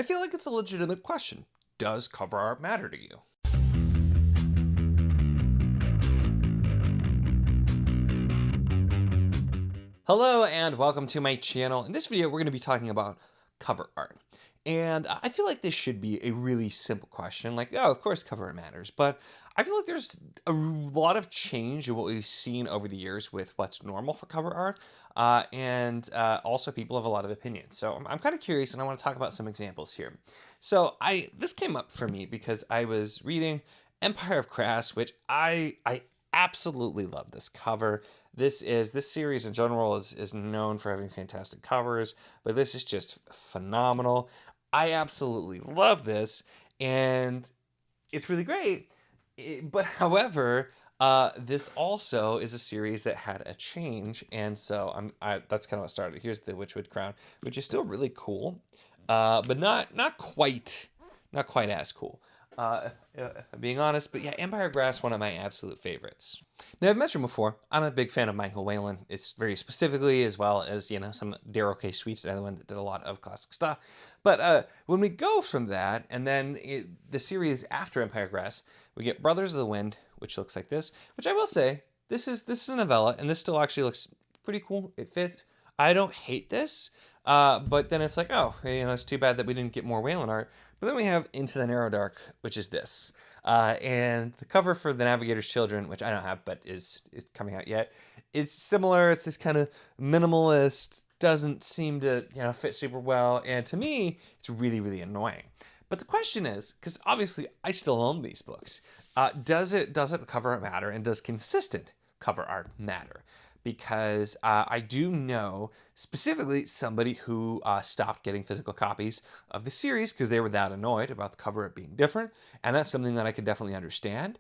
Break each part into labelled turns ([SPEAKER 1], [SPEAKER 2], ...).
[SPEAKER 1] I feel like it's a legitimate question. Does cover art matter to you? Hello and welcome to my channel. In this video, we're going to be talking about cover art. And I feel like this should be a really simple question, like, oh, of course cover art matters. But I feel like there's a lot of change in what we've seen over the years with what's normal for cover art. And also people have a lot of opinions. So I'm kind of curious and I want to talk about some examples here. So this came up for me because I was reading Empire of Crass, which I absolutely love this cover. This series in general is known for having fantastic covers, but this is just phenomenal. I absolutely love this, and it's really great. But however, this also is a series that had a change, and so that's kind of what started. Here's the Witchwood Crown, which is still really cool, but not quite as cool. Being honest, but yeah, Empire of Grass, one of my absolute favorites. Now, I've mentioned before, I'm a big fan of Michael Whelan. It's very specifically, as well as, some Darryl K. Sweet's another one that did a lot of classic stuff. But when we go from that, and then the series after Empire of Grass, we get Brothers of the Wind, which looks like this, which I will say, this is a novella, and this still actually looks pretty cool. It fits. I don't hate this, but then it's like, oh, it's too bad that we didn't get more Whalen art. But then we have Into the Narrow Dark, which is this. And the cover for The Navigator's Children, which I don't have, but is coming out yet. It's similar. It's this kind of minimalist, doesn't seem to fit super well. And to me, it's really, really annoying. But the question is, because obviously I still own these books, does cover art matter, and does consistent cover art matter? Because I do know specifically somebody who stopped getting physical copies of the series because they were that annoyed about the cover art being different, and that's something that I could definitely understand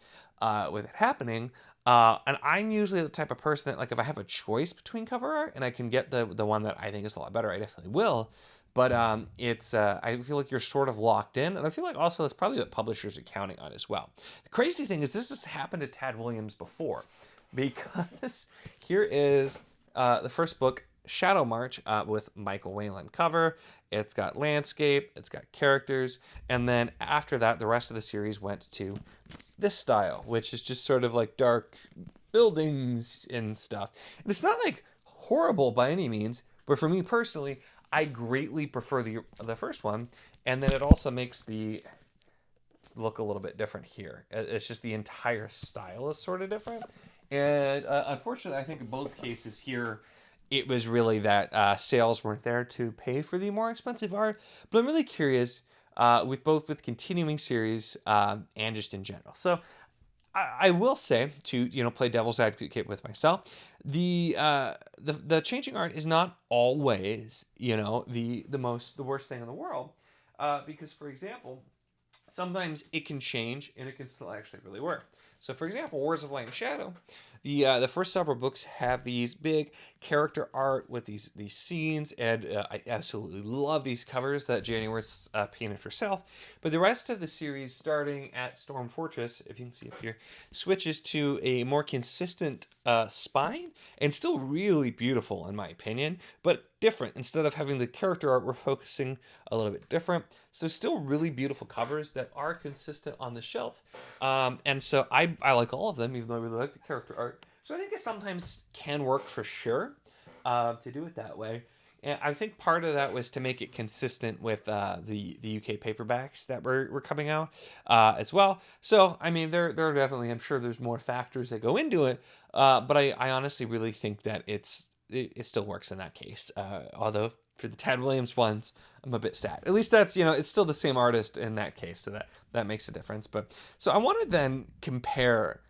[SPEAKER 1] with it happening. And I'm usually the type of person that, like, if I have a choice between cover art and I can get the one that I think is a lot better, I definitely will. But I feel like you're sort of locked in, and I feel like also that's probably what publishers are counting on as well. The crazy thing is this has happened to Tad Williams before, because here is the first book, Shadow March, with Michael Whelan cover. It's got landscape, it's got characters, and then after that, the rest of the series went to this style, which is just sort of like dark buildings and stuff. And it's not like horrible by any means, but for me personally, I greatly prefer the first one, and then it also makes the look a little bit different here. It's just the entire style is sort of different. And unfortunately, I think in both cases here, it was really that sales weren't there to pay for the more expensive art. But I'm really curious with continuing series and just in general. So I will say, to play devil's advocate with myself, the changing art is not always the worst thing in the world, because, for example, sometimes it can change and it can still actually really work. So, for example, Wars of Light and Shadow, the first several books have these big character art with these scenes, and I absolutely love these covers that Janie Wirtz painted herself. But the rest of the series, starting at Storm Fortress, if you can see up here, switches to a more consistent spine, and still really beautiful in my opinion, but different. Instead of having the character art, we're focusing a little bit different. So still really beautiful covers that are consistent on the shelf. And so I like all of them, even though I really like the character art. So I think it sometimes can work for sure to do it that way. And I think part of that was to make it consistent with the UK paperbacks that were coming out as well. So, I mean, there are definitely, I'm sure there's more factors that go into it. But I honestly really think that it still works in that case. Although for the Tad Williams ones, I'm a bit sad. At least that's, it's still the same artist in that case. So that makes a difference. But so I want to then compare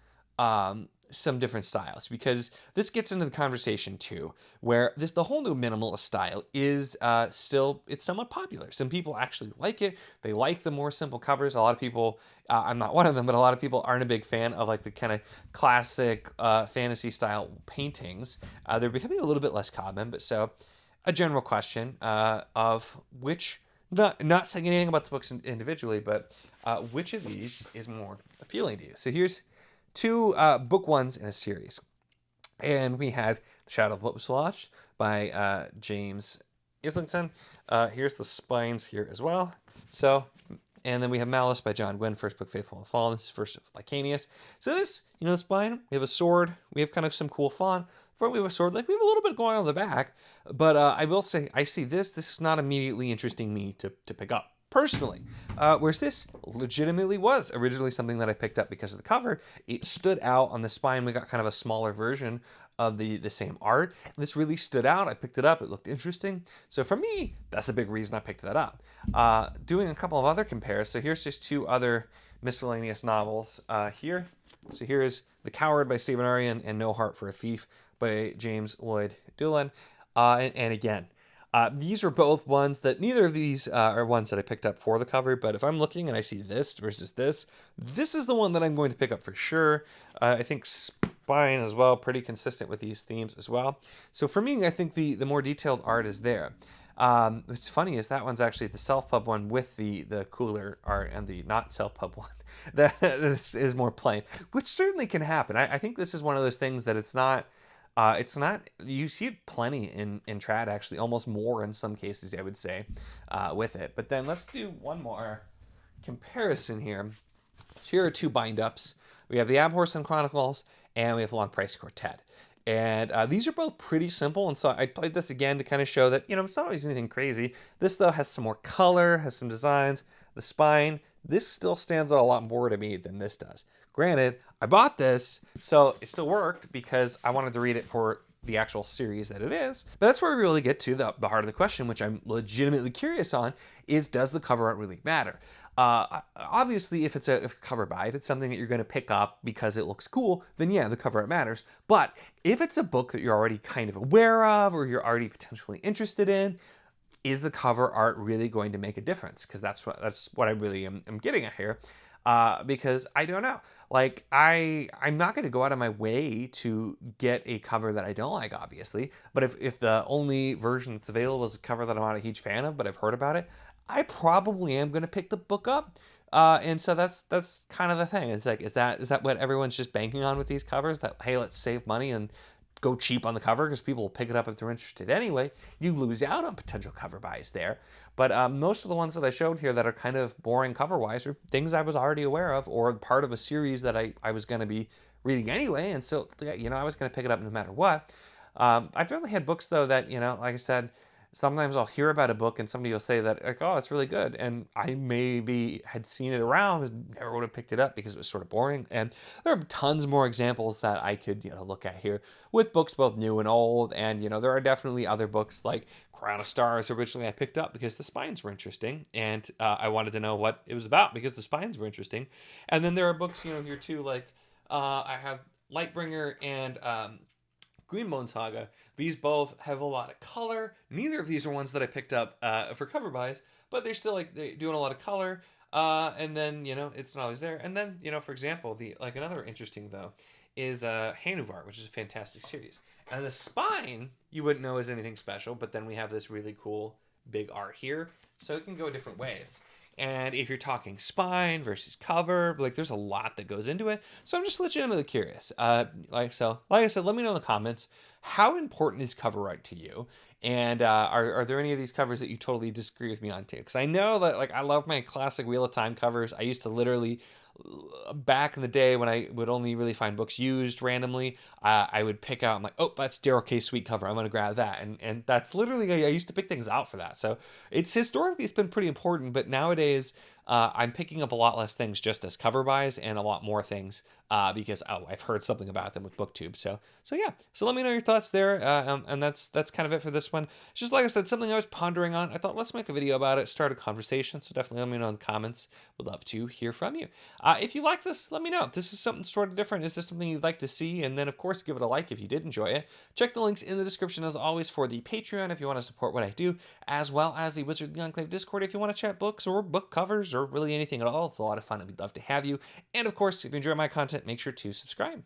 [SPEAKER 1] some different styles, because this gets into the conversation too, where the whole new minimalist style is it's somewhat popular. Some people actually like it. They like the more simple covers. A lot of people, I'm not one of them, but a lot of people aren't a big fan of like the kind of classic fantasy style paintings. They're becoming a little bit less common. But so a general question of which, not saying anything about the books individually, but which of these is more appealing to you? So here's two book ones in a series. And we have The Shadow of What Was Lost by James Islington. Here's the spines here as well. So, and then we have Malice by John Gwynne, first book, Faithful and Fallen. This is first of Lycanius. So this, the spine, we have a sword. We have kind of some cool font. Front, we have a sword. Like, we have a little bit going on the back. But I will say, I see this. This is not immediately interesting me to pick up personally. Whereas this legitimately was originally something that I picked up because of the cover. It stood out on the spine. We got kind of a smaller version of the same art. This really stood out. I picked it up. It looked interesting. So for me, that's a big reason I picked that up. Doing a couple of other compares. So here's just two other miscellaneous novels here. So here is The Coward by Stephen Aryan and No Heart for a Thief by James Lloyd Doolan. And again, these are both ones that neither of these are ones that I picked up for the cover, but if I'm looking and I see this versus this is the one that I'm going to pick up for sure. I think Spine as well, pretty consistent with these themes as well. So for me, I think the more detailed art is there. What's funny is that one's actually the self-pub one with the cooler art, and the not self-pub one that is more plain, which certainly can happen. I think this is one of those things that it's not, you see it plenty in trad, actually, almost more in some cases, I would say, with it. But then let's do one more comparison here. So here are two bind-ups. We have the Abhorsen Chronicles, and we have Long Price Quartet. And these are both pretty simple, and so I played this again to kind of show that, it's not always anything crazy. This, though, has some more color, has some designs. The spine, this still stands out a lot more to me than this does. Granted, I bought this, so it still worked because I wanted to read it for the actual series that it is. But that's where we really get to the heart of the question, which I'm legitimately curious on, is does the cover art really matter? Obviously, if it's a cover buy, if it's something that you're going to pick up because it looks cool, then yeah, the cover art matters. But if it's a book that you're already kind of aware of or you're already potentially interested in, is the cover art really going to make a difference? Because that's what I really am getting at here. Because I don't know. Like, I'm not going to go out of my way to get a cover that I don't like, obviously. But if the only version that's available is a cover that I'm not a huge fan of, but I've heard about it, I probably am going to pick the book up. And so that's kind of the thing. It's like, is that what everyone's just banking on with these covers? That, hey, let's save money and go cheap on the cover because people will pick it up if they're interested anyway. You lose out on potential cover buys there. But most of the ones that I showed here that are kind of boring cover-wise are things I was already aware of or part of a series that I was going to be reading anyway. And so, I was going to pick it up no matter what. I've definitely had books, though, that, like I said, sometimes I'll hear about a book and somebody will say that, like, oh, it's really good. And I maybe had seen it around and never would have picked it up because it was sort of boring. And there are tons more examples that I could, look at here with books both new and old. And, there are definitely other books like Crown of Stars originally I picked up because the spines were interesting. And I wanted to know what it was about because the spines were interesting. And then there are books, here too, like I have Lightbringer and Greenbone Saga. These both have a lot of color. Neither of these are ones that I picked up for cover buys, but they're still they're doing a lot of color. And then, it's not always there. And then, for example, another interesting though is Hanuvar, which is a fantastic series. And the spine, you wouldn't know is anything special, but then we have this really cool big art here. So it can go different ways. And if you're talking spine versus cover, there's a lot that goes into it. So I'm just legitimately curious. Like I said, let me know in the comments, how important is cover art to you? And are there any of these covers that you totally disagree with me on too? Because I know that I love my classic Wheel of Time covers. I used to literally, back in the day when I would only really find books used randomly, I would pick out, I'm like, oh, that's Daryl K. Sweet cover, I'm going to grab that. And that's literally, I used to pick things out for that. So historically, it's been pretty important, but nowadays, I'm picking up a lot less things just as cover buys and a lot more things because I've heard something about them with BookTube. So yeah. So let me know your thoughts there. And that's kind of it for this one. It's just, like I said, something I was pondering on. I thought, let's make a video about it, start a conversation. So definitely let me know in the comments. Would love to hear from you. If you like this, let me know. If this is something sort of different, is this something you'd like to see? And then, of course, give it a like if you did enjoy it. Check the links in the description, as always, for the Patreon if you want to support what I do, as well as the Wizard of the Enclave Discord if you want to chat books or book covers or really anything at all. It's a lot of fun and we'd love to have you. And of course, if you enjoy my content, make sure to subscribe.